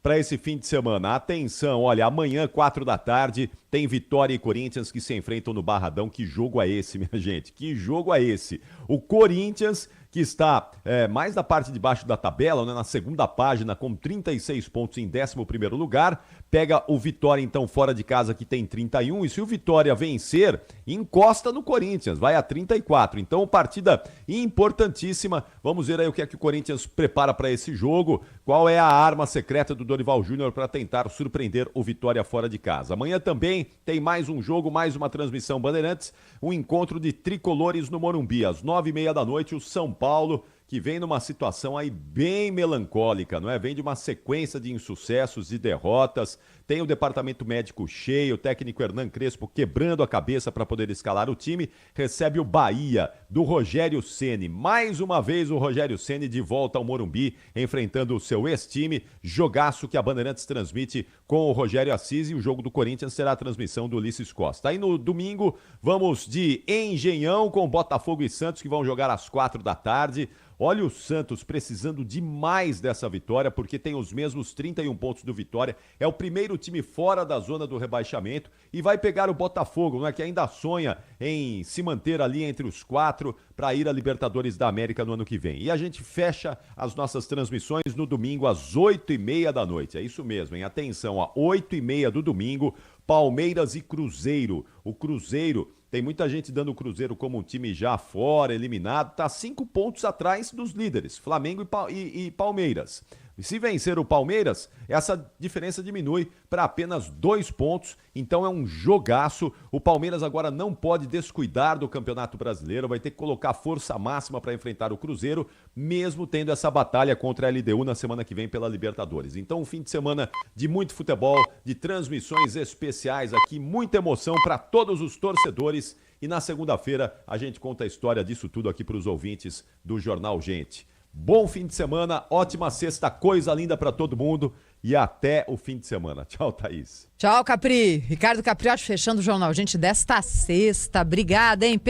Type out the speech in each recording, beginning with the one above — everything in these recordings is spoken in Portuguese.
para esse fim de semana. Atenção, olha, amanhã, 4 da tarde, tem Vitória e Corinthians que se enfrentam no Barradão. Que jogo é esse, minha gente? Que jogo é esse? O Corinthians, que está mais da parte de baixo da tabela, né, na segunda página, com 36 pontos em 11º lugar, pega o Vitória, então, fora de casa, que tem 31, e se o Vitória vencer, encosta no Corinthians, vai a 34. Então, partida importantíssima. Vamos ver aí o que é que o Corinthians prepara para esse jogo, qual é a arma secreta do Dorival Júnior para tentar surpreender o Vitória fora de casa. Amanhã também tem mais um jogo, mais uma transmissão Bandeirantes, um encontro de tricolores no Morumbi, às 9h30 da noite, o São Paulo, que vem numa situação aí bem melancólica, não é? Vem de uma sequência de insucessos e derrotas, tem o departamento médico cheio, o técnico Hernan Crespo quebrando a cabeça para poder escalar o time, recebe o Bahia, do Rogério Ceni. Mais uma vez o Rogério Ceni de volta ao Morumbi, enfrentando o seu ex-time, jogaço que a Bandeirantes transmite com o Rogério Assis, e o jogo do Corinthians será a transmissão do Ulisses Costa. Aí no domingo, vamos de Engenhão com Botafogo e Santos, que vão jogar às 4 da tarde. Olha o Santos precisando demais dessa vitória, porque tem os mesmos 31 pontos do Vitória, é o primeiro time fora da zona do rebaixamento e vai pegar o Botafogo, não é, que ainda sonha em se manter ali entre os 4 para ir à Libertadores da América no ano que vem. E a gente fecha as nossas transmissões no domingo às 8h30 da noite, é isso mesmo, hein? Atenção, às 8h30 do domingo, Palmeiras e Cruzeiro. O Cruzeiro, tem muita gente dando o Cruzeiro como um time já fora, eliminado, tá 5 pontos atrás dos líderes, Flamengo e Palmeiras. E se vencer o Palmeiras, essa diferença diminui para apenas 2 pontos, então é um jogaço. O Palmeiras agora não pode descuidar do Campeonato Brasileiro, vai ter que colocar força máxima para enfrentar o Cruzeiro, mesmo tendo essa batalha contra a LDU na semana que vem pela Libertadores. Então um fim de semana de muito futebol, de transmissões especiais aqui, muita emoção para todos os torcedores, e na segunda-feira a gente conta a história disso tudo aqui para os ouvintes do Jornal Gente. Bom fim de semana, ótima sexta, coisa linda pra todo mundo, e até o fim de semana. Tchau, Thaís. Tchau, Capri. Ricardo Capriotti fechando o Jornal Gente desta sexta. Obrigada, hein?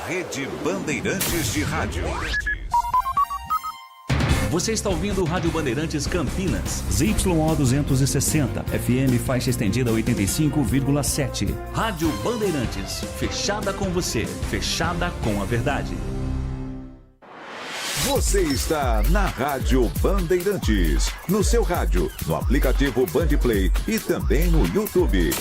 Rede Bandeirantes de Rádio. Você está ouvindo o Rádio Bandeirantes Campinas. ZYO 260, FM faixa estendida 85,7. Rádio Bandeirantes, fechada com você, fechada com a verdade. Você está na Rádio Bandeirantes, no seu rádio, no aplicativo Bandplay e também no YouTube.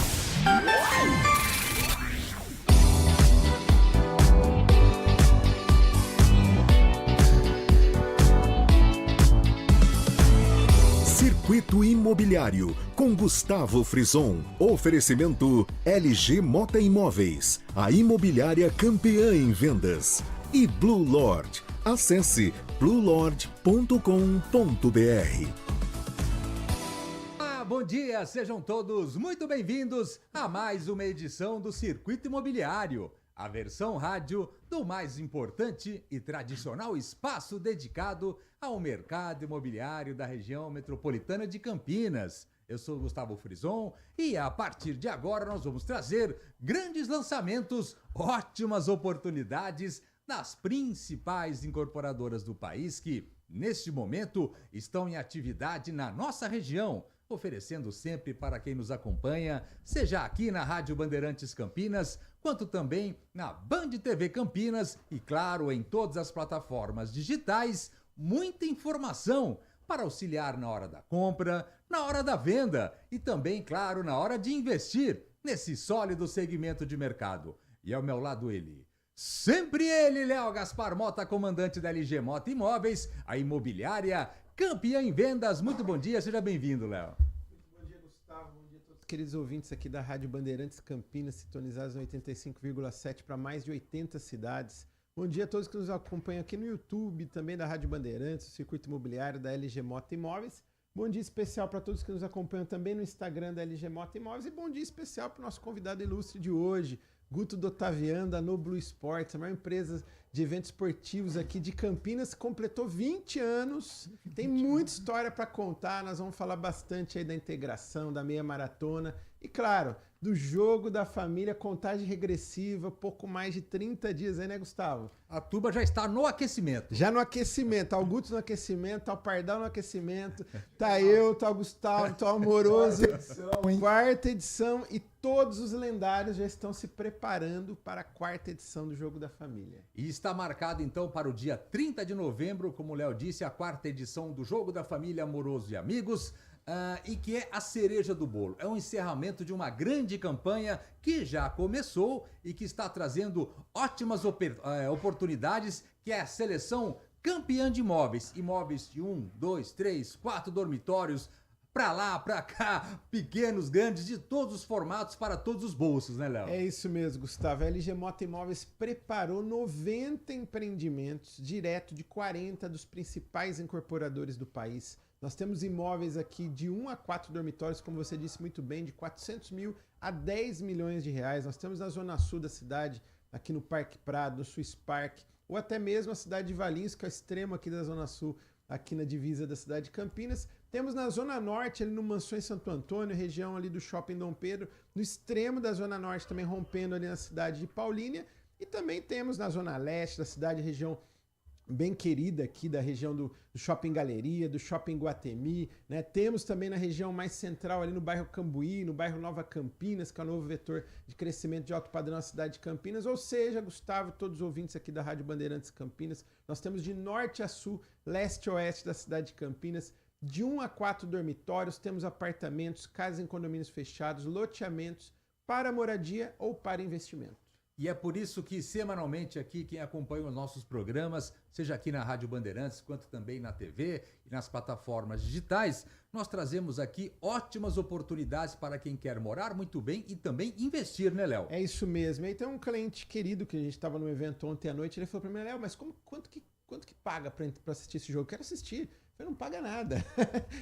Circuito Imobiliário, com Gustavo Frison. Oferecimento LG Mota Imóveis, a imobiliária campeã em vendas. E Blue Lord. Acesse bluelord.com.br. Bom dia, sejam todos muito bem-vindos a mais uma edição do Circuito Imobiliário, a versão rádio do mais importante e tradicional espaço dedicado ao mercado imobiliário da região metropolitana de Campinas. Eu sou Gustavo Frison e a partir de agora nós vamos trazer grandes lançamentos, ótimas oportunidades das principais incorporadoras do país que, neste momento, estão em atividade na nossa região, oferecendo sempre para quem nos acompanha, seja aqui na Rádio Bandeirantes Campinas, quanto também na Band TV Campinas e, claro, em todas as plataformas digitais, muita informação para auxiliar na hora da compra, na hora da venda e também, claro, na hora de investir nesse sólido segmento de mercado. E ao meu lado ele, sempre ele, Léo Gaspar Mota, comandante da LG Mota Imóveis, a imobiliária campeã em vendas. Muito bom dia, seja bem-vindo, Léo. Muito bom dia, Gustavo. Bom dia a todos os queridos ouvintes aqui da Rádio Bandeirantes Campinas, sintonizados em 85,7 para mais de 80 cidades. Bom dia a todos que nos acompanham aqui no YouTube, também da Rádio Bandeirantes, o Circuito Imobiliário da LG Mota Imóveis. Bom dia especial para todos que nos acompanham também no Instagram da LG Mota Imóveis. E bom dia especial para o nosso convidado ilustre de hoje, Guto Dottaviano, da Noblu Sports, a maior empresa de eventos esportivos aqui de Campinas, completou 20 anos. Tem muita história para contar, nós vamos falar bastante aí da integração, da meia maratona e, claro, do jogo da família, contagem regressiva, pouco mais de 30 dias aí, né, Gustavo? A turma já está no aquecimento. Já no aquecimento, tá o Guto no aquecimento, tá o Pardal no aquecimento, tá eu, tá o Gustavo, tá o Amoroso. Quarta edição e todos os lendários já estão se preparando para a quarta edição do Jogo da Família. E está marcado então para o dia 30 de novembro, como o Léo disse, a quarta edição do Jogo da Família Amoroso e Amigos. E que é a cereja do bolo. É um encerramento de uma grande campanha que já começou e que está trazendo ótimas oportunidades, que é a seleção campeã de imóveis. Imóveis de 1, 2, 3, 4 dormitórios, pra lá, pra cá, pequenos, grandes, de todos os formatos, para todos os bolsos, né, Léo? É isso mesmo, Gustavo. A LG Mota Imóveis preparou 90 empreendimentos, direto de 40 dos principais incorporadores do país. Nós temos imóveis aqui de 1 a 4 dormitórios, como você disse muito bem, de 400 mil a 10 milhões de reais. Nós temos na zona sul da cidade, aqui no Parque Prado, no Swiss Park, ou até mesmo a cidade de Valinhos, que é o extremo aqui da zona sul, aqui na divisa da cidade de Campinas. Temos na zona norte, ali no Mansões Santo Antônio, região ali do Shopping Dom Pedro, no extremo da zona norte, também rompendo ali na cidade de Paulínia. E também temos na zona leste da cidade, região bem querida aqui da região do Shopping Galeria, do Shopping Guatemi, né? Temos também na região mais central, ali no bairro Cambuí, no bairro Nova Campinas, que é o novo vetor de crescimento de alto padrão na cidade de Campinas. Ou seja, Gustavo, todos os ouvintes aqui da Rádio Bandeirantes Campinas, nós temos de norte a sul, leste a oeste da cidade de Campinas, de 1 a 4 dormitórios, temos apartamentos, casas em condomínios fechados, loteamentos para moradia ou para investimento. E é por isso que semanalmente aqui, quem acompanha os nossos programas, seja aqui na Rádio Bandeirantes, quanto também na TV e nas plataformas digitais, nós trazemos aqui ótimas oportunidades para quem quer morar muito bem e também investir, né, Léo? É isso mesmo. E aí tem um cliente querido que a gente estava no evento ontem à noite, ele falou para mim, Léo, mas quanto que paga para assistir esse jogo? Eu quero assistir. Eu não paga nada.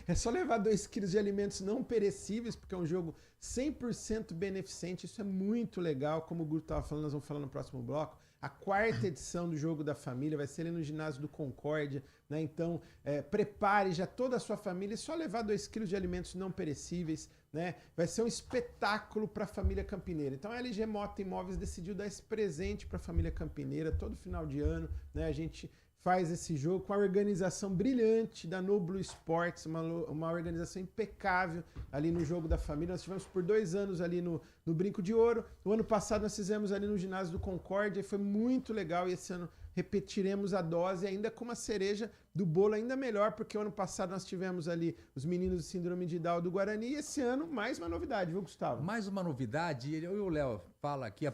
É só levar 2 quilos de alimentos não perecíveis, porque é um jogo 100% beneficente. Isso é muito legal. Como o Guto estava falando, nós vamos falar no próximo bloco. A quarta edição do Jogo da Família vai ser ali no ginásio do Concórdia, né? Então, prepare já toda a sua família. É só levar 2 quilos de alimentos não perecíveis, né? Vai ser um espetáculo para a família campineira. Então, a LG Mota Imóveis decidiu dar esse presente para a família campineira todo final de ano, né? A gente faz esse jogo com a organização brilhante da No Blue Sports, uma organização impecável ali no Jogo da Família. Nós tivemos por 2 anos ali no Brinco de Ouro. O ano passado nós fizemos ali no ginásio do Concórdia e foi muito legal. E esse ano repetiremos a dose ainda com uma cereja do bolo ainda melhor, porque o ano passado nós tivemos ali os meninos de síndrome de Down do Guarani e esse ano mais uma novidade, viu, Gustavo? Mais uma novidade, eu e o Léo fala aqui,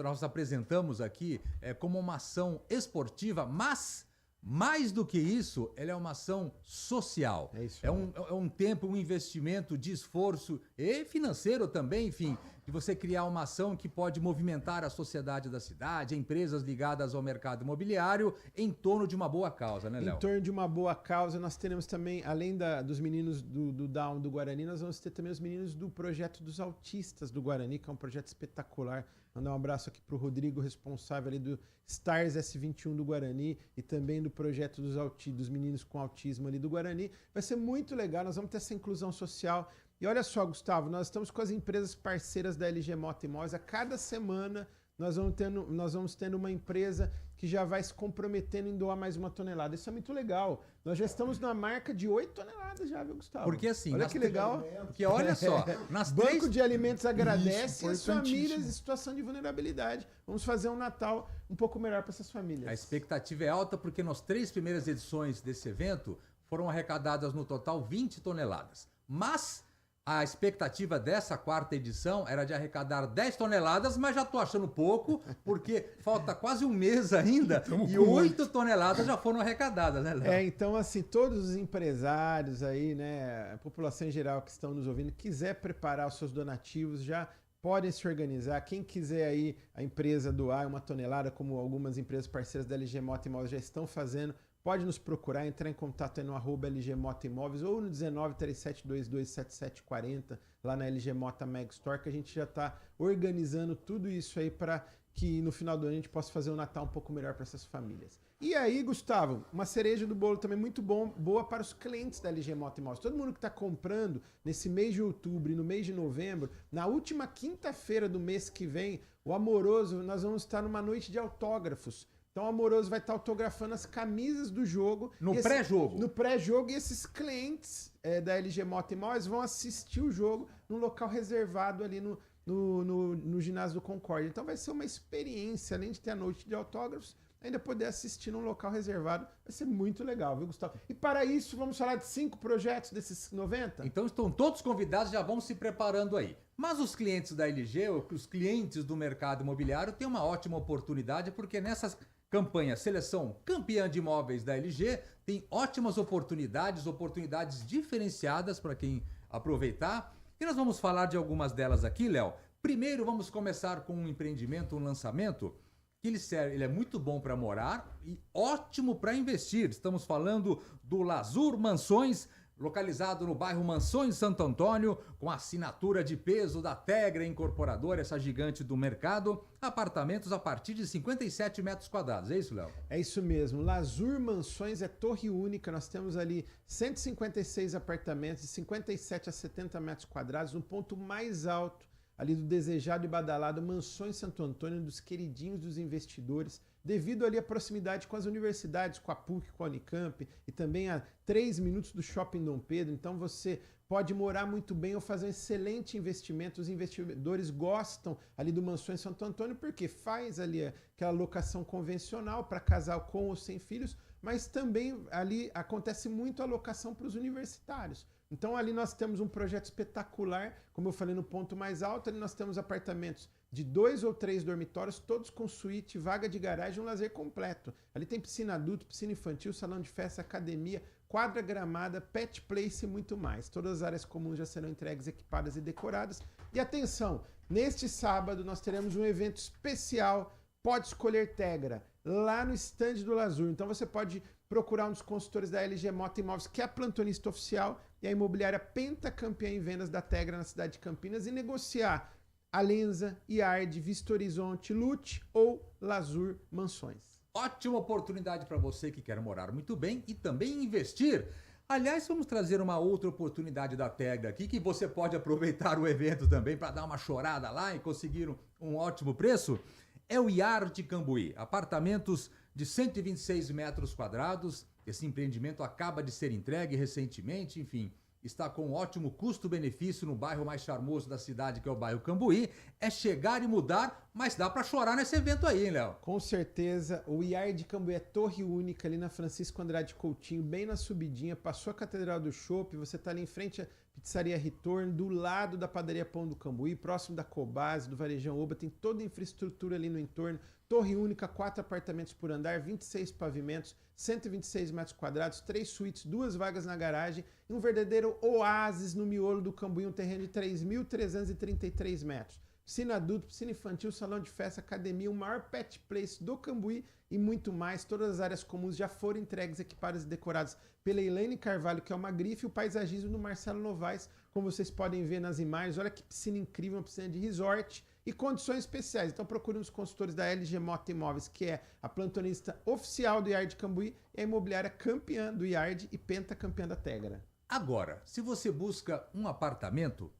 nós apresentamos aqui como uma ação esportiva, mas mais do que isso, ela é uma ação social. É isso. É um tempo, um investimento de esforço e financeiro também, enfim, de você criar uma ação que pode movimentar a sociedade da cidade, empresas ligadas ao mercado imobiliário, em torno de uma boa causa, né, Léo? Em torno de uma boa causa, nós teremos também, além dos meninos do Down do Guarani, nós vamos ter também os meninos do projeto dos autistas do Guarani, que é um projeto espetacular. Mandar um abraço aqui para o Rodrigo, responsável ali do Stars S21 do Guarani e também do projeto dos meninos com autismo ali do Guarani. Vai ser muito legal, nós vamos ter essa inclusão social. E olha só, Gustavo, nós estamos com as empresas parceiras da LG Mota Imóveis. A cada semana nós vamos tendo uma empresa que já vai se comprometendo em doar mais 1 tonelada. Isso é muito legal. Nós já estamos na marca de 8 toneladas já, viu, Gustavo? Porque assim... Olha que legal. Porque olha só... Banco de Alimentos agradece as famílias em situação de vulnerabilidade. Vamos fazer um Natal um pouco melhor para essas famílias. A expectativa é alta porque nas 3 primeiras edições desse evento foram arrecadadas no total 20 toneladas. Mas... a expectativa dessa quarta edição era de arrecadar 10 toneladas, mas já tô achando pouco, porque falta quase um mês ainda e 8 toneladas já foram arrecadadas, né, Léo? Então, assim, todos os empresários aí, né, a população em geral que estão nos ouvindo, quiser preparar os seus donativos, já podem se organizar. Quem quiser aí a empresa doar 1 tonelada, como algumas empresas parceiras da LG Mota Imóveis já estão fazendo, pode nos procurar, entrar em contato aí no @LG Mota Imóveis ou no 1937227740 lá na LG Mota Meg Store, que a gente já está organizando tudo isso aí para que no final do ano a gente possa fazer um Natal um pouco melhor para essas famílias. E aí, Gustavo, uma cereja do bolo também muito boa para os clientes da LG Moto e Mouse. Todo mundo que está comprando nesse mês de outubro e no mês de novembro, na última quinta-feira do mês que vem, o Amoroso, nós vamos estar numa noite de autógrafos. Então o Amoroso vai estar autografando as camisas do jogo. No pré-jogo. No pré-jogo, e esses clientes da LG Moto e Mouse vão assistir o jogo num local reservado ali no ginásio do Concórdia. Então vai ser uma experiência, além de ter a noite de autógrafos, ainda poder assistir num local reservado. Vai ser muito legal, viu, Gustavo? E para isso, vamos falar de 5 projetos desses 90? Então estão todos convidados, já vão se preparando aí. Mas os clientes da LG, os clientes do mercado imobiliário, têm uma ótima oportunidade, porque nessas campanhas Seleção Campeã de Imóveis da LG, tem ótimas oportunidades diferenciadas para quem aproveitar. E nós vamos falar de algumas delas aqui, Léo. Primeiro, vamos começar com um empreendimento, um lançamento, que ele é muito bom para morar e ótimo para investir. Estamos falando do Lazur Mansões, localizado no bairro Mansões Santo Antônio, com assinatura de peso da Tegra Incorporadora, essa gigante do mercado. Apartamentos a partir de 57 metros quadrados. É isso, Léo? É isso mesmo. Lazur Mansões é torre única. Nós temos ali 156 apartamentos de 57 a 70 metros quadrados, no ponto mais alto ali do desejado e badalado Mansões Santo Antônio, dos queridinhos dos investidores, devido ali à proximidade com as universidades, com a PUC, com a Unicamp, e também a 3 minutos do Shopping Dom Pedro. Então você pode morar muito bem ou fazer um excelente investimento. Os investidores gostam ali do Mansões Santo Antônio porque faz ali aquela locação convencional para casal com ou sem filhos, mas também ali acontece muito a locação para os universitários. Então ali nós temos um projeto espetacular, como eu falei, no ponto mais alto. Ali nós temos apartamentos de 2 ou 3 dormitórios, todos com suíte, vaga de garagem, um lazer completo. Ali tem piscina adulto, piscina infantil, salão de festa, academia, quadra gramada, pet place e muito mais. Todas as áreas comuns já serão entregues, equipadas e decoradas. E atenção, neste sábado nós teremos um evento especial, Pode Escolher Tegra, lá no stand do Lazur. Então você pode procurar um dos consultores da LG Moto Imóveis, que é a plantonista oficial, e a imobiliária pentacampeã em vendas da Tegra na cidade de Campinas, e negociar Alenza, Iard, Vista Horizonte, Lute ou Lazur Mansões. Ótima oportunidade para você que quer morar muito bem e também investir. Aliás, vamos trazer uma outra oportunidade da Tegra aqui, que você pode aproveitar o evento também para dar uma chorada lá e conseguir um ótimo preço. É o Iard Cambuí, apartamentos de 126 metros quadrados. Esse empreendimento acaba de ser entregue recentemente, enfim, está com um ótimo custo-benefício no bairro mais charmoso da cidade, que é o bairro Cambuí. É chegar e mudar, mas dá para chorar nesse evento aí, hein, Léo? Com certeza, o Iard Cambuí é torre única ali na Francisco Andrade Coutinho, bem na subidinha, passou a Catedral do Chopp, você está ali em frente à Pizzaria Retorno, do lado da padaria Pão do Cambuí, próximo da Cobase, do Varejão Oba, tem toda a infraestrutura ali no entorno. Torre única, 4 apartamentos por andar, 26 pavimentos, 126 metros quadrados, 3 suítes, 2 vagas na garagem e um verdadeiro oásis no miolo do Cambuí, um terreno de 3.333 metros. Piscina adulto, piscina infantil, salão de festa, academia, o maior pet place do Cambuí e muito mais. Todas as áreas comuns já foram entregues, equipadas e decoradas pela Elaine Carvalho, que é uma grife, e o paisagismo do Marcelo Novaes, como vocês podem ver nas imagens. Olha que piscina incrível, uma piscina de resort e condições especiais. Então procure uns consultores da LG Moto Imóveis, que é a plantonista oficial do Iard Cambuí e a imobiliária campeã do Iard e pentacampeã da Tegra. Agora, se você busca um apartamento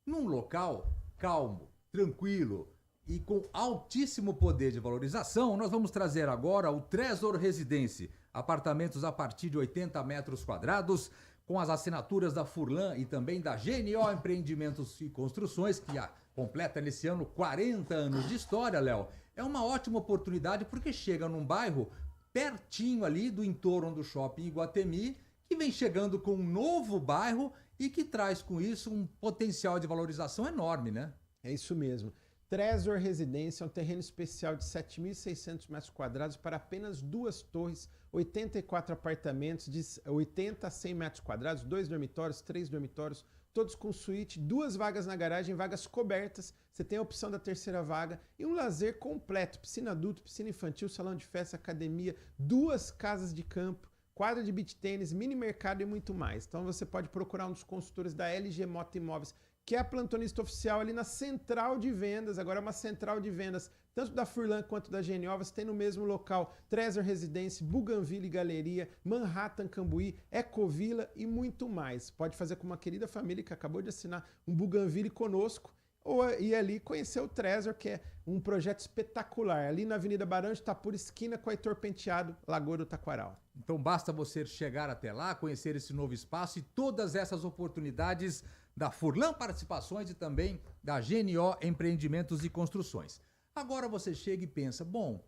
num local calmo, tranquilo e com altíssimo poder de valorização, nós vamos trazer agora o Trezor Residence. Apartamentos a partir de 80 metros quadrados, com as assinaturas da Furlan e também da GNO Empreendimentos e Construções, que completa nesse ano 40 anos de história, Léo. É uma ótima oportunidade porque chega num bairro pertinho ali do entorno do Shopping Iguatemi, que vem chegando com um novo bairro e que traz com isso um potencial de valorização enorme, né? É isso mesmo. Trezor Residência é um terreno especial de 7.600 metros quadrados para apenas 2 torres, 84 apartamentos de 80 a 100 metros quadrados, 2 dormitórios, 3 dormitórios, todos com suíte, 2 vagas na garagem, vagas cobertas. Você tem a opção da terceira vaga e um lazer completo, piscina adulto, piscina infantil, salão de festa, academia, 2 casas de campo, quadra de beach tênis, mini mercado e muito mais. Então você pode procurar um dos consultores da LG Moto Imóveis, que é a plantonista oficial ali na central de vendas. Agora é uma central de vendas tanto da Furlan quanto da GNO. Você tem no mesmo local Treasure Residência, Bougainville Galeria, Manhattan Cambuí, Ecovila e muito mais. Pode fazer com uma querida família que acabou de assinar um Bougainville conosco, ou ir ali conhecer o Treasure, que é um projeto espetacular, ali na Avenida Barão de Itapura, esquina com Heitor Penteado, Lagoa do Taquaral. Então basta você chegar até lá, conhecer esse novo espaço e todas essas oportunidades da Furlan Participações e também da GNO Empreendimentos e Construções. Agora você chega e pensa, bom,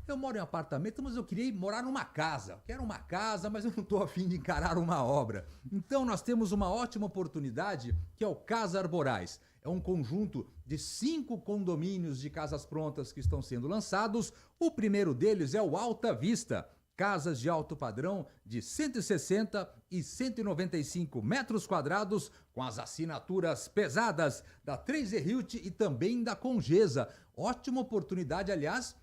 eu moro em apartamento, mas eu queria morar numa casa. Eu quero uma casa, mas eu não estou a fim de encarar uma obra. Então nós temos uma ótima oportunidade, que é o Casa Arborais. É um conjunto de 5 condomínios de casas prontas que estão sendo lançados. O primeiro deles é o Alta Vista. Casas de alto padrão de 160 e 195 metros quadrados, com as assinaturas pesadas da 3E Realty e também da Congesa. Ótima oportunidade, aliás,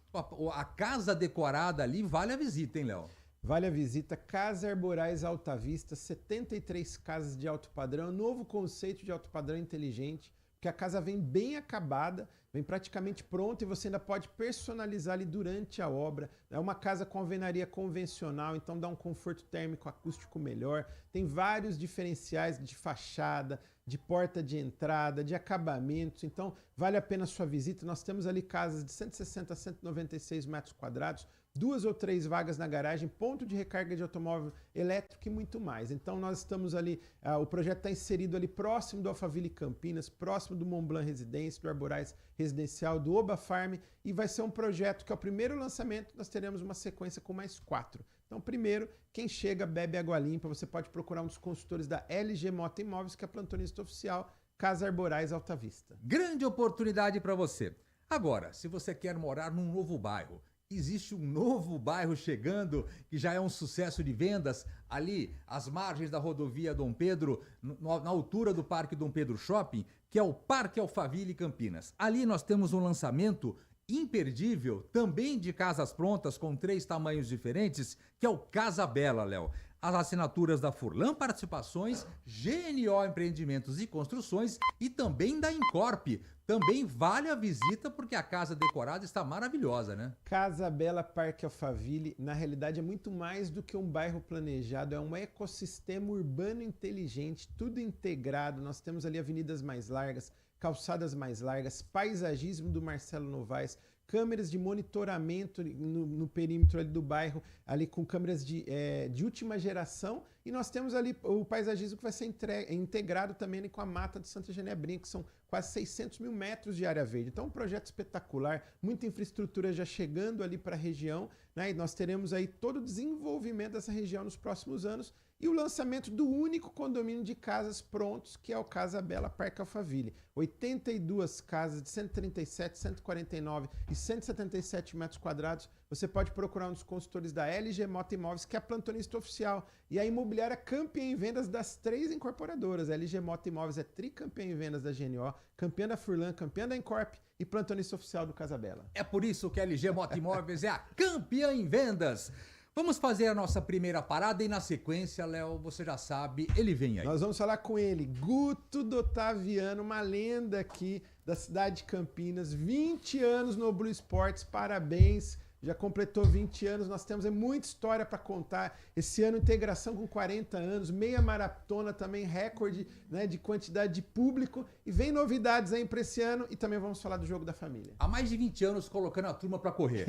a casa decorada ali vale a visita, hein, Léo? Vale a visita, Casa Arborais Alta Vista, 73 casas de alto padrão, novo conceito de alto padrão inteligente, porque a casa vem bem acabada, vem praticamente pronta e você ainda pode personalizar ali durante a obra. É uma casa com alvenaria convencional, então dá um conforto térmico acústico melhor. Tem vários diferenciais de fachada, de porta de entrada, de acabamentos, então vale a pena a sua visita. Nós temos ali casas de 160 a 196 metros quadrados, 2 ou 3 vagas na garagem, ponto de recarga de automóvel elétrico e muito mais. Então nós estamos ali, o projeto está inserido ali próximo do Alphaville Campinas, próximo do Montblanc Residência, do Arborais Residencial, do Oba Farm, e vai ser um projeto que é o primeiro lançamento, nós teremos uma sequência com mais 4. Então primeiro, quem chega bebe água limpa, você pode procurar um dos consultores da LG Mota Imóveis, que é a plantonista oficial, Casa Arborais Alta Vista. Grande oportunidade para você. Agora, se você quer morar num novo bairro, existe um novo bairro chegando, que já é um sucesso de vendas, ali às margens da rodovia Dom Pedro, na altura do Parque Dom Pedro Shopping, que é o Parque Alphaville Campinas. Ali nós temos um lançamento imperdível, também de casas prontas com 3 tamanhos diferentes, que é o Casa Bela, Léo. As assinaturas da Furlan Participações, GNO Empreendimentos e Construções e também da Incorp. Também vale a visita porque a casa decorada está maravilhosa, né? Casa Bela Parque Alphaville, na realidade é muito mais do que um bairro planejado, é um ecossistema urbano inteligente, tudo integrado. Nós temos ali avenidas mais largas, calçadas mais largas, paisagismo do Marcelo Novaes, câmeras de monitoramento no perímetro ali do bairro, ali com câmeras de última geração, e nós temos ali o paisagismo que vai ser integrado também ali com a Mata de Santa Genebrinha, que são quase 600 mil metros de área verde. Então um projeto espetacular, muita infraestrutura já chegando ali para a região, né? E nós teremos aí todo o desenvolvimento dessa região nos próximos anos, e o lançamento do único condomínio de casas prontos, que é o Casa Bela Parque Alphaville. 82 casas de 137, 149 e 177 metros quadrados. Você pode procurar um dos consultores da LG Mota Imóveis, que é a plantonista oficial, e a imobiliária campeã em vendas das 3 incorporadoras. A LG Mota Imóveis é tricampeã em vendas da GNO, campeã da Furlan, campeã da Incorp e plantonista oficial do Casa Bela. É por isso que a LG Mota Imóveis é a campeã em vendas. Vamos fazer a nossa primeira parada e na sequência, Léo, você já sabe, ele vem aí. Nós vamos falar com ele, Guto Dotaviano, uma lenda aqui da cidade de Campinas, 20 anos no Blue Sports, parabéns. Já completou 20 anos, nós temos muita história para contar. Esse ano, integração com 40 anos, meia maratona também, recorde, né, de quantidade de público. E vem novidades aí para esse ano e também vamos falar do Jogo da Família. Há mais de 20 anos colocando a turma para correr.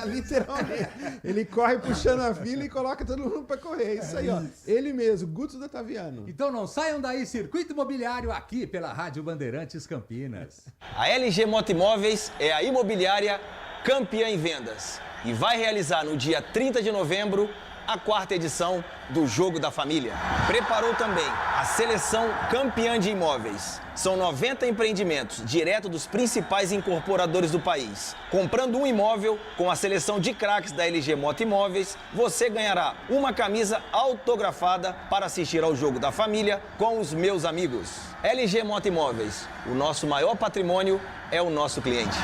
Literalmente. Ele corre puxando a fila e coloca todo mundo para correr. Isso aí, ó. Ele mesmo, Guto Dotaviano. Então não saiam daí, Circuito Imobiliário, aqui pela Rádio Bandeirantes Campinas. A LG Mota Imóveis é a imobiliária campeã em vendas e vai realizar no dia 30 de novembro a 4ª edição do Jogo da Família. Preparou também a seleção campeã de imóveis. São 90 empreendimentos direto dos principais incorporadores do país. Comprando um imóvel com a seleção de craques da LG Mota Imóveis, você ganhará uma camisa autografada para assistir ao Jogo da Família com os meus amigos. LG Mota Imóveis, o nosso maior patrimônio é o nosso cliente.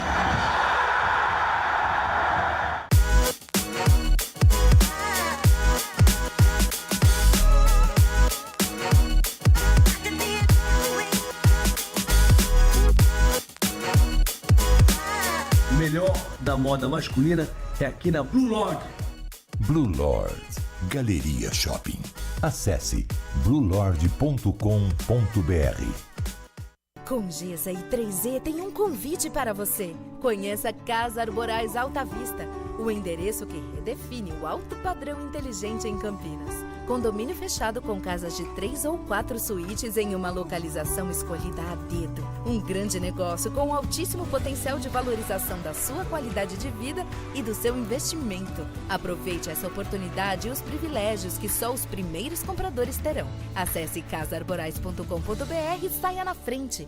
da moda masculina é aqui na Blue Lord. Blue Lord Galeria Shopping. Acesse bluelord.com.br. Com Gesa e 3E tem um convite para você. Conheça Casa Arborais Alta Vista, o endereço que redefine o alto padrão inteligente em Campinas. Condomínio fechado com casas de 3 ou 4 suítes em uma localização escolhida a dedo. Um grande negócio com altíssimo potencial de valorização da sua qualidade de vida e do seu investimento. Aproveite essa oportunidade e os privilégios que só os primeiros compradores terão. Acesse casaarborais.com.br e saia na frente.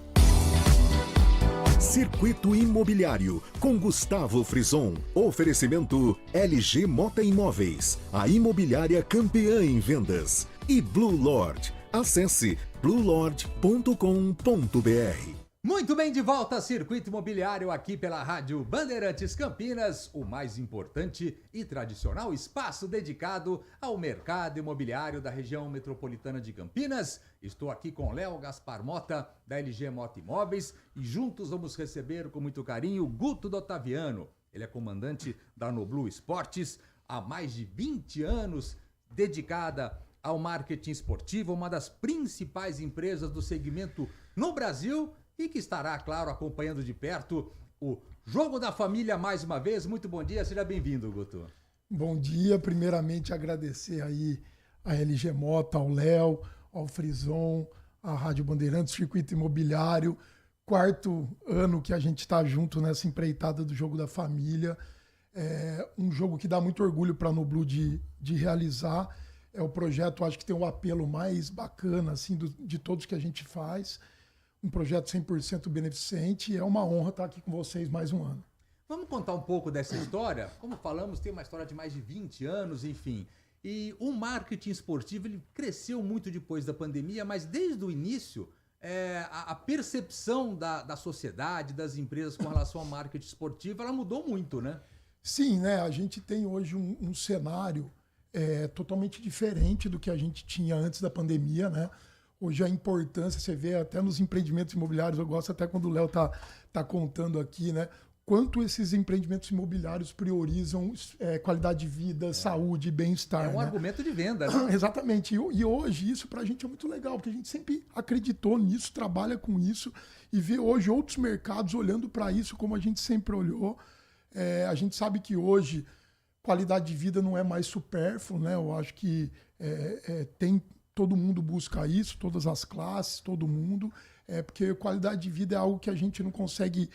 Circuito Imobiliário, com Gustavo Frison. Oferecimento LG Mota Imóveis, a imobiliária campeã em vendas. E Blue Lord. Acesse bluelord.com.br. Muito bem, de volta a Circuito Imobiliário aqui pela Rádio Bandeirantes Campinas, o mais importante e tradicional espaço dedicado ao mercado imobiliário da região metropolitana de Campinas. Estou aqui com Léo Gaspar Mota, da LG Mota Imóveis, e juntos vamos receber com muito carinho Guto D'Ottaviano. Ele é comandante da Noblu Esportes, há mais de 20 anos dedicada ao marketing esportivo, uma das principais empresas do segmento no Brasil, e que estará, claro, acompanhando de perto o Jogo da Família mais uma vez. Muito bom dia, seja bem-vindo, Guto. Bom dia, primeiramente agradecer aí a LG Mota, ao Léo, ao Frison, à Rádio Bandeirantes, Circuito Imobiliário, 4º ano que a gente está junto nessa empreitada do Jogo da Família. É um jogo que dá muito orgulho para a Noblu de realizar. É o projeto, acho que tem o apelo mais bacana assim, de todos que a gente faz. Um projeto 100% beneficente, e é uma honra estar aqui com vocês mais um ano. Vamos contar um pouco dessa história? Como falamos, tem uma história de mais de 20 anos, enfim. E o marketing esportivo ele cresceu muito depois da pandemia, mas desde o início, a percepção da sociedade, das empresas com relação ao marketing esportivo, ela mudou muito, né? Sim, né? A gente tem hoje um cenário totalmente diferente do que a gente tinha antes da pandemia, né? Hoje a importância, você vê até nos empreendimentos imobiliários, eu gosto até quando o Léo tá contando aqui, né? Quanto esses empreendimentos imobiliários priorizam qualidade de vida, saúde, bem-estar. É um argumento de venda, né? Exatamente. E hoje isso pra gente é muito legal, porque a gente sempre acreditou nisso, trabalha com isso, e vê hoje outros mercados olhando para isso como a gente sempre olhou. A gente sabe que hoje qualidade de vida não é mais supérfluo, né? Eu acho que todo mundo busca isso, todas as classes, todo mundo, porque qualidade de vida é algo que a gente não consegue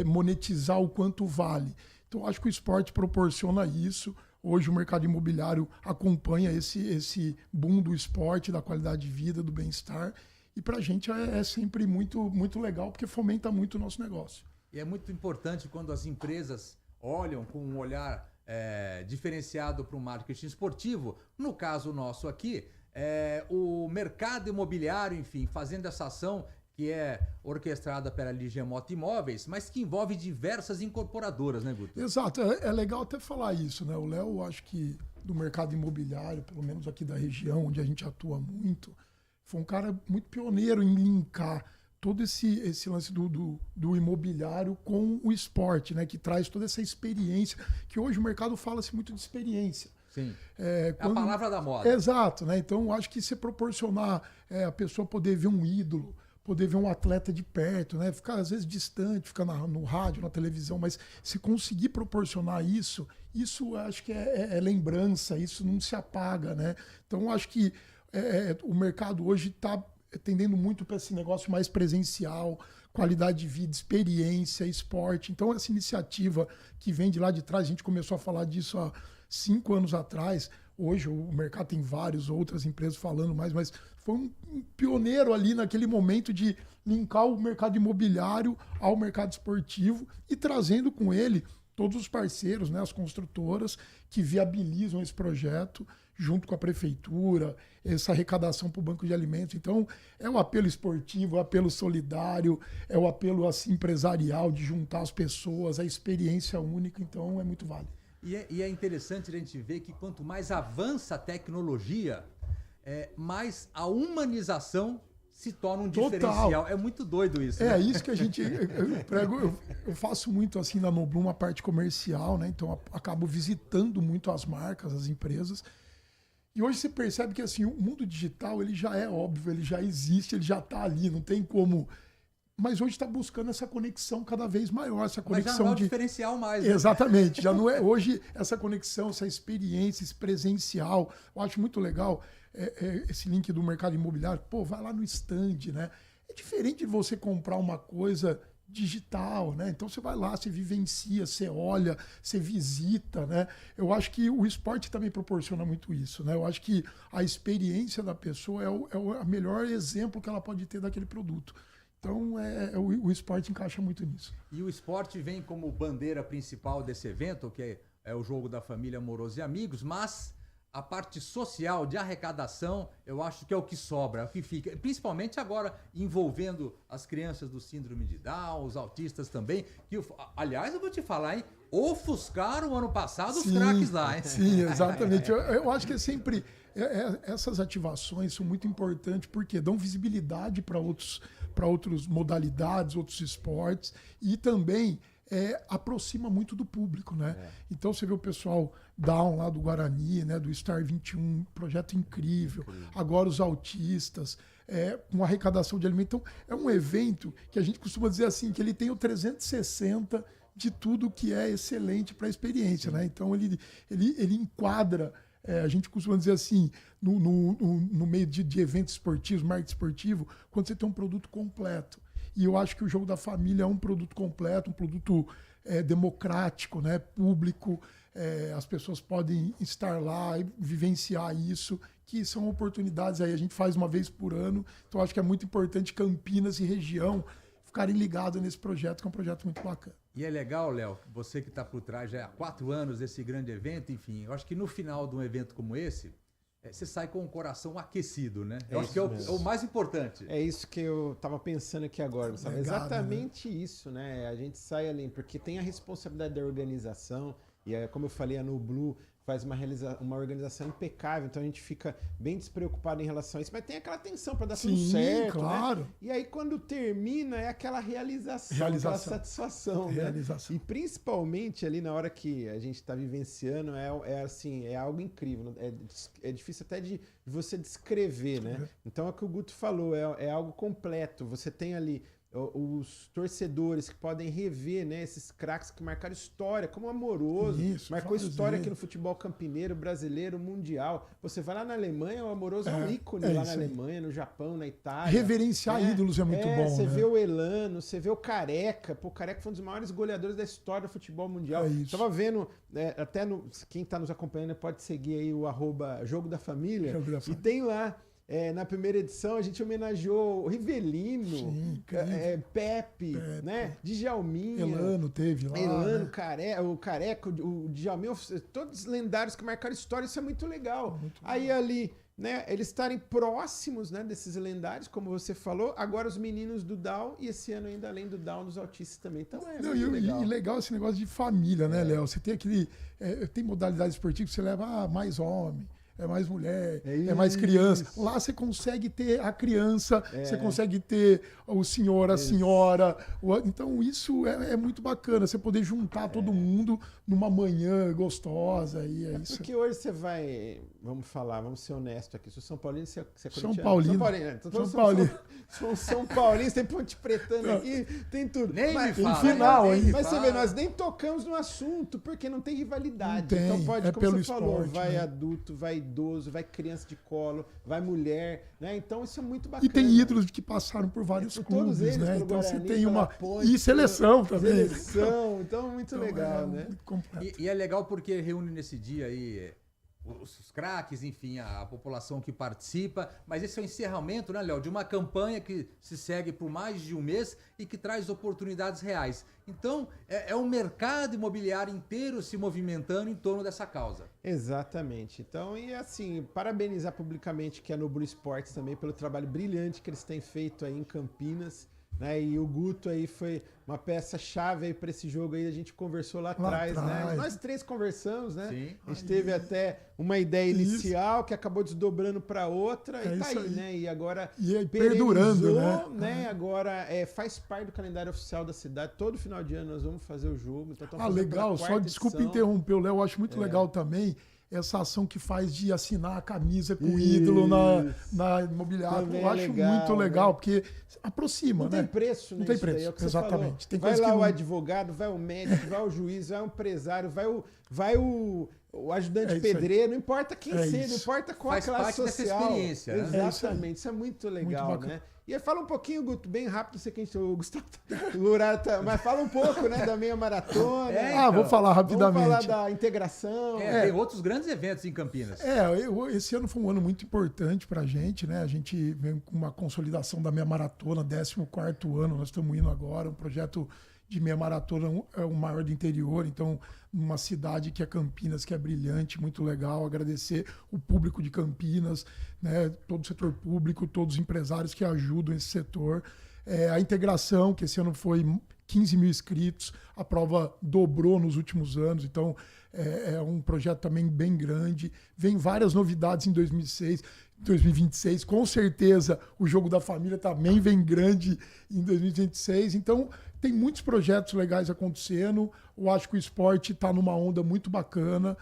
monetizar o quanto vale. Então, acho que o esporte proporciona isso. Hoje, o mercado imobiliário acompanha esse boom do esporte, da qualidade de vida, do bem-estar. E para a gente é sempre muito, muito legal, porque fomenta muito o nosso negócio. E é muito importante quando as empresas olham com um olhar diferenciado para o marketing esportivo. No caso nosso aqui, o mercado imobiliário, enfim, fazendo essa ação que é orquestrada pela LG Mota Imóveis, mas que envolve diversas incorporadoras, né, Guto? Exato, é legal até falar isso, né? O Léo, acho que do mercado imobiliário, pelo menos aqui da região, onde a gente atua muito, foi um cara muito pioneiro em linkar todo esse lance do imobiliário com o esporte, né? Que traz toda essa experiência, que hoje o mercado fala-se muito de experiência. Sim. A palavra da moda. Exato, né? Então, acho que se proporcionar a pessoa poder ver um ídolo, poder ver um atleta de perto, né? Ficar às vezes distante, ficar no rádio, na televisão, mas se conseguir proporcionar isso acho que é lembrança, isso não se apaga, né? Então, acho que o mercado hoje está tendendo muito para esse negócio mais presencial, qualidade de vida, experiência, esporte. Então, essa iniciativa que vem de lá de trás, a gente começou a falar disso há 5 anos atrás. Hoje o mercado tem várias outras empresas falando mais, mas foi um pioneiro ali naquele momento de linkar o mercado imobiliário ao mercado esportivo e trazendo com ele todos os parceiros, né, as construtoras que viabilizam esse projeto junto com a prefeitura, essa arrecadação para o banco de alimentos. Então, é o apelo esportivo, é o apelo solidário, é o apelo assim, empresarial de juntar as pessoas, a experiência única, então é muito válido. E é interessante a gente ver que quanto mais avança a tecnologia, mais a humanização se torna um Total. diferencial. É muito doido isso. É né? isso que a gente eu prego, eu faço muito assim na Noblu uma parte comercial, né? Então acabo visitando muito as marcas, as empresas. E hoje você percebe que assim, o mundo digital ele já é óbvio, ele já existe, ele já está ali, não tem como. Mas hoje está buscando essa conexão cada vez maior, essa conexão Mas já não é o diferencial mais. Né? Exatamente, já não é hoje essa conexão, essa experiência, esse presencial. Eu acho muito legal esse link do mercado imobiliário. Pô, vai lá no stand, né? É diferente de você comprar uma coisa digital, né? Então você vai lá, você vivencia, você olha, você visita, né? Eu acho que o esporte também proporciona muito isso, né? Eu acho que a experiência da pessoa é o melhor exemplo que ela pode ter daquele produto. Então o esporte encaixa muito nisso. E o esporte vem como bandeira principal desse evento, que é o jogo da família Amoroso e Amigos, mas a parte social de arrecadação, eu acho que é o que sobra, é o que fica. Principalmente agora envolvendo as crianças do síndrome de Down, os autistas também. Que, aliás, eu vou te falar, hein? Ofuscaram ano passado os craques lá, hein? Sim, exatamente. Eu acho que é sempre... essas ativações são muito importantes porque dão visibilidade para outras modalidades, outros esportes e também aproxima muito do público, né? Então você vê o pessoal Down lá do Guarani, né? Do Star 21, projeto incrível. Agora os autistas, com arrecadação de alimento. Então é um evento que a gente costuma dizer assim, que ele tem o 360 de tudo que é excelente para a experiência, né? Então ele enquadra, a gente costuma dizer assim, no meio de eventos esportivos, marketing esportivo, quando você tem um produto completo. E eu acho que o Jogo da Família é um produto completo, um produto democrático, né? Público, as pessoas podem estar lá e vivenciar isso, que são oportunidades aí, a gente faz uma vez por ano, então acho que é muito importante Campinas e região ficarem ligados nesse projeto, que é um projeto muito bacana. E é legal, Léo, você que está por trás já há 4 anos desse grande evento, enfim, eu acho que no final de um evento como esse, você sai com o coração aquecido, né? Eu acho que é o mais importante. É isso que eu estava pensando aqui agora, sabe? Legado, exatamente, né? Isso, né? A gente sai ali, porque tem a responsabilidade da organização, e como eu falei, a Noblu faz uma organização impecável, então a gente fica bem despreocupado em relação a isso, mas tem aquela tensão para dar tudo certo, claro. Né? E aí quando termina é aquela realização. Aquela satisfação, né? E principalmente ali na hora que a gente está vivenciando, assim, é algo incrível, é difícil até de você descrever, né? Então é o que o Guto falou, é algo completo, você tem ali os torcedores que podem rever, né, esses craques que marcaram história, como o Amoroso, marcou história aqui no futebol campineiro, brasileiro, mundial. Você vai lá na Alemanha, o Amoroso é um ícone lá na Alemanha, no Japão, na Itália. Reverenciar ídolos é muito bom. Você vê o Elano, você vê o Careca. Pô, o Careca foi um dos maiores goleadores da história do futebol mundial. Tava vendo, até quem está nos acompanhando pode seguir aí o @Jogo da Família. E tem lá. Na primeira edição a gente homenageou o Rivelino, Pepe, né? Djalminha. Elano teve lá. Elano, né? o Careca, o Djalminha, todos lendários que marcaram história, isso é muito legal. Aí ali, né, eles estarem próximos, né, desses lendários, como você falou, agora os meninos do Down e esse ano ainda além do Down, os autistas também. Então muito legal. E legal esse negócio de família, né, Léo? Você tem tem modalidade esportiva que você leva mais homem. É mais mulher, é mais criança. Lá você consegue ter a criança, você consegue ter o senhor, a senhora. Então isso é muito bacana, você poder juntar todo mundo numa manhã gostosa. E é isso. Porque hoje você vai, vamos ser honestos aqui, sou São Paulino, você é São Paulino. Sou São Paulino, tem Ponte Pretano aqui, tem tudo. Mas você vê, nós nem tocamos no assunto, porque não tem rivalidade. Não tem, então pode, como você falou, esporte, vai né? adulto, vai idoso, vai criança de colo, vai mulher, né? Então isso é muito bacana. E tem ídolos que passaram por vários clubes, eles, né? Então Guarani, você tem uma... Ponte, e seleção também. Então muito legal, né? E é legal porque reúne nesse dia aí os craques, enfim, a população que participa, mas esse é o encerramento, né, Léo, de uma campanha que se segue por mais de um mês e que traz oportunidades reais. Então, é um mercado imobiliário inteiro se movimentando em torno dessa causa. Exatamente. Então, e assim, parabenizar publicamente que a Noblu Esportes também pelo trabalho brilhante que eles têm feito aí em Campinas, né? E o Guto aí foi uma peça-chave aí para esse jogo aí, a gente conversou lá atrás, né? Nós três conversamos, né? Sim. A gente teve até uma ideia inicial que acabou desdobrando para outra e tá aí, né? E agora perdurando, né? Agora faz parte do calendário oficial da cidade. Todo final de ano nós vamos fazer o jogo. Então, legal. Só desculpa interromper o Léo, eu acho muito legal também essa ação que faz de assinar a camisa com o ídolo na imobiliária. Também eu acho muito legal, porque aproxima, não né? Tem preço, né? Não tem preço, exatamente. Tem vai lá o advogado, vai o médico, vai o juiz, vai o empresário, vai o ajudante pedreiro, não importa quem seja, não importa qual a classe social. Dessa experiência, né? Exatamente, isso é muito legal, né? E fala um pouquinho, Guto, bem rápido, sei que o Gustavo Lurata, mas fala um pouco, né, da meia maratona. Então, vou falar rapidamente. Vamos falar da integração. Tem outros grandes eventos em Campinas. Esse ano foi um ano muito importante pra gente, né? A gente vem com uma consolidação da meia maratona, 14º ano, nós estamos indo agora, um projeto de meia maratona é o maior do interior, então numa cidade que é Campinas, que é brilhante, muito legal, agradecer o público de Campinas, né, todo o setor público, todos os empresários que ajudam esse setor, a integração, que esse ano foi 15 mil inscritos, a prova dobrou nos últimos anos, então é um projeto também bem grande, vem várias novidades em 2026, com certeza o Jogo da Família também vem grande em 2026, então tem muitos projetos legais acontecendo, eu acho que o esporte está numa onda muito bacana,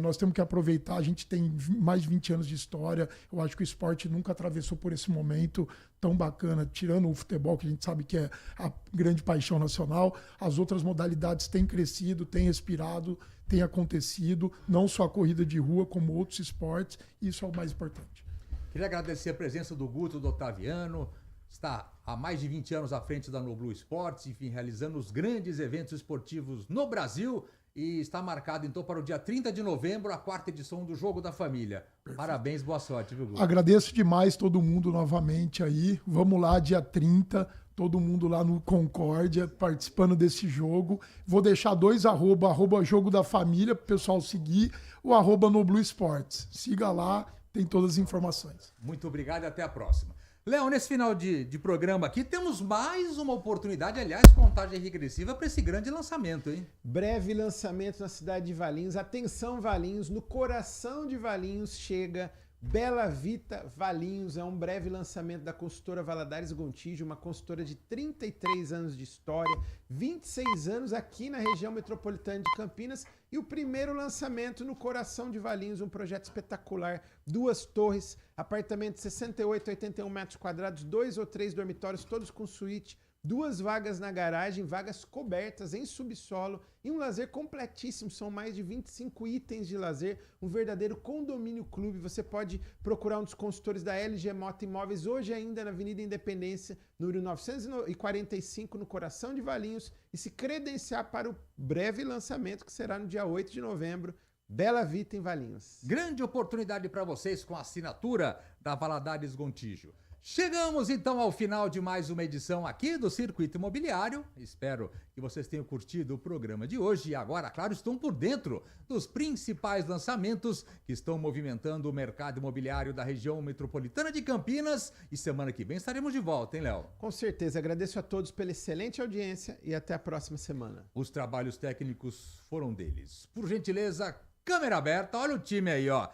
nós temos que aproveitar, a gente tem mais de 20 anos de história, eu acho que o esporte nunca atravessou por esse momento tão bacana, tirando o futebol, que a gente sabe que é a grande paixão nacional, as outras modalidades têm crescido, têm respirado, têm acontecido, não só a corrida de rua, como outros esportes, e isso é o mais importante. Queria agradecer a presença do Guto, do Otaviano, está há mais de 20 anos à frente da Noblu Esportes, enfim, realizando os grandes eventos esportivos no Brasil e está marcado então para o dia 30 de novembro a 4ª edição do Jogo da Família. Perfeito. Parabéns, boa sorte, viu, Guto? Agradeço demais todo mundo novamente aí, vamos lá dia 30, todo mundo lá no Concórdia participando desse jogo. Vou deixar 2 arroba Jogo da Família para o pessoal seguir, o arroba Noblu Esportes. Siga lá, tem todas as informações. Muito obrigado e até a próxima. Léo, nesse final de programa aqui, temos mais uma oportunidade, aliás, contagem regressiva para esse grande lançamento, hein? Breve lançamento na cidade de Valinhos. Atenção, Valinhos, no coração de Valinhos chega Bela Vita Valinhos. É um breve lançamento da consultora Valadares Gontijo, uma consultora de 33 anos de história, 26 anos aqui na região metropolitana de Campinas e o primeiro lançamento no coração de Valinhos, um projeto espetacular, 2 torres, apartamento de 68 a 81 metros quadrados, 2 ou 3 dormitórios, todos com suíte, 2 vagas na garagem, vagas cobertas em subsolo e um lazer completíssimo. São mais de 25 itens de lazer, um verdadeiro condomínio clube. Você pode procurar um dos consultores da LG Mota Imóveis hoje ainda na Avenida Independência, número 945, no coração de Valinhos, e se credenciar para o breve lançamento que será no dia 8 de novembro. Bela Vita em Valinhos. Grande oportunidade para vocês com a assinatura da Valadares Gontijo. Chegamos então ao final de mais uma edição aqui do Circuito Imobiliário. Espero que vocês tenham curtido o programa de hoje e agora, claro, estão por dentro dos principais lançamentos que estão movimentando o mercado imobiliário da região metropolitana de Campinas. E semana que vem estaremos de volta, hein, Léo? Com certeza. Agradeço a todos pela excelente audiência e até a próxima semana. Os trabalhos técnicos foram deles. Por gentileza, câmera aberta. Olha o time aí, ó.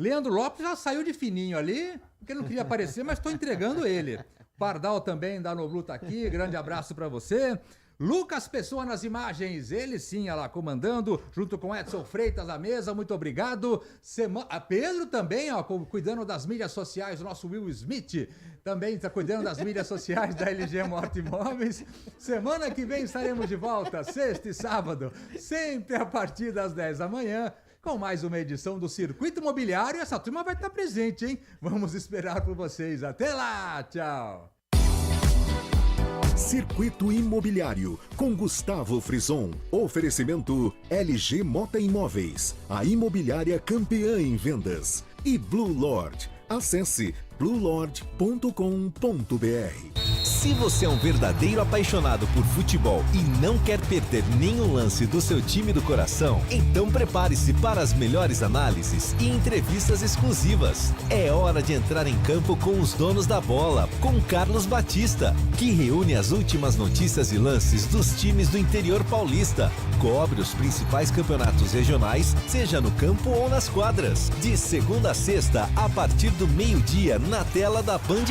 Leandro Lopes já saiu de fininho ali, porque não queria aparecer, mas estou entregando ele. Pardal também da Noblu tá aqui, grande abraço para você. Lucas Pessoa nas imagens, ele sim, lá comandando, junto com Edson Freitas à mesa, muito obrigado. Pedro também, ó, cuidando das mídias sociais, o nosso Will Smith também está cuidando das mídias sociais da LG Mota Imóveis. Semana que vem estaremos de volta, sexta e sábado, sempre a partir das 10 da manhã. Com mais uma edição do Circuito Imobiliário. Essa turma vai estar presente, hein? Vamos esperar por vocês. Até lá, tchau! Circuito Imobiliário, com Gustavo Frison. Oferecimento LG Mota Imóveis, a imobiliária campeã em vendas. E Blue Lord. Acesse bluelord.com.br. Se você é um verdadeiro apaixonado por futebol e não quer perder nenhum lance do seu time do coração, então prepare-se para as melhores análises e entrevistas exclusivas. É hora de entrar em campo com os donos da bola, com Carlos Batista, que reúne as últimas notícias e lances dos times do interior paulista. Cobre os principais campeonatos regionais, seja no campo ou nas quadras. De segunda a sexta, a partir do meio-dia, na tela da Band+.